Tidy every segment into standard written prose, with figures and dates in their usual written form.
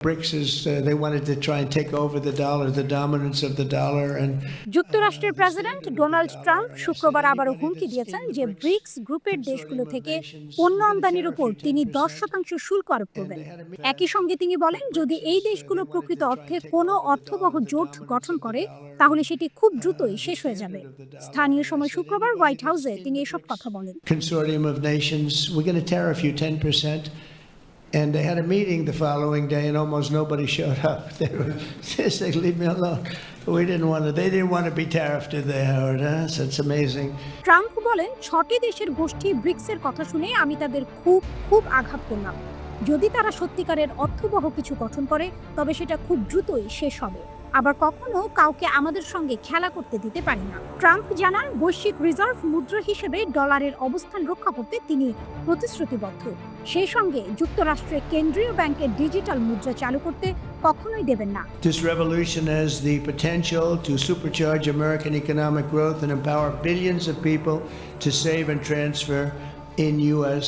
BRICS is they wanted to try and take over the dollar, the dominance of the dollar, and যুক্তরাষ্ট্রের president Donald Trump শুক্রবার আবারও হুমকি দিয়েছেন যে bricks গ্রুপের দেশগুলো থেকে পণ্য আমদানির উপর তিনি 10% শুল্ক আরোপ করবেন। একই সঙ্গে তিনি বলেন, যদি এই দেশগুলো প্রকৃত অর্থে কোনো অর্থবহ জোট গঠন করে তাহলে সেটি খুব দ্রুতই শেষ হয়ে যাবে। স্থানীয় সময় শুক্রবার হোয়াইট হাউসে তিনি এসব কথা বলেন। consortium of nations, we're going to tariff you 10%. And they had a meeting the following day, and almost nobody showed up. They said, "Leave me alone. We didn't want to. They didn't want to be tariffed, did they, Howard? Huh? So it's amazing." Trump বলেন, 6টি দেশের গোষ্ঠী ব্রিক্সের কথা শুনে আমি তাদের খুব খুব আঘাত করলাম। যদি তারা সত্যিকারের অর্থবহ কিছু গঠন করে তবে সেটা খুব দ্রুতই শেষ হবে। আবার কখনো কাউকে আমাদের সঙ্গে খেলা করতে দিতে পারি না। ট্রাম্প জানান, বৈশ্বিক রিজার্ভ মুদ্রা হিসেবে ডলারের অবস্থান রক্ষা করতে তিনি প্রতিশ্রুতিবদ্ধ। সেই সঙ্গে যুক্তরাষ্ট্রের কেন্দ্রীয় ব্যাংকের ডিজিটাল মুদ্রা চালু করতে কখনোই দেবেন না। This revolution has the potential to supercharge American economic growth and empower billions of people to save and transfer in U.S.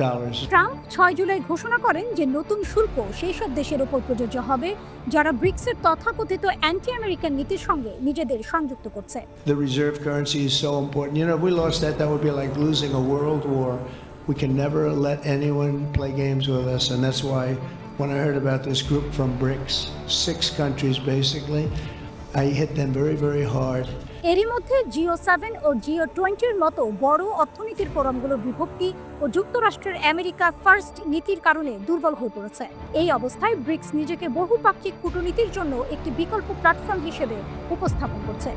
dollars. Trump 6 July ঘোষণা করেন যে নতুন শুল্ক সেই সব দেশের উপর প্রযোজ্য হবে যারা ব্রিক্সের তথাকথিত অ্যান্টি আমেরিকান নীতির সঙ্গে নিজেদের সংযুক্ত করছে। The reserve currency is so important. You know, if we lost that, that would be like losing a world war. We can never let anyone play games with us, and that's why when I heard about this group from BRICS, 6 countries basically, I hit them very, very hard. এরই মধ্যে G7 ও G20 এর মতো বড় অর্থনীতির ফোরামগুলোর বিভক্তি ও যুক্তরাষ্ট্রের America first নীতির কারণে দুর্বল হয়ে পড়েছে। এই অবস্থায় ব্রিক্স নিজেকে বহুপাক্ষিক কূটনীতির জন্য একটি বিকল্প প্ল্যাটফর্ম হিসেবে উপস্থাপন করছে।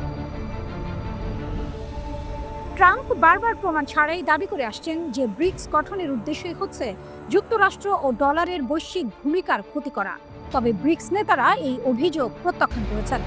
ট্রাম্প বারবার প্রমাণ ছাড়াই দাবি করে আসছেন যে ব্রিক্স গঠনের উদ্দেশ্যই হচ্ছে যুক্তরাষ্ট্র ও ডলারের বৈশ্বিক ভূমিকার ক্ষতি করা। তবে ব্রিক্স নেতারা এই অভিযোগ প্রত্যাখ্যান করেছেন।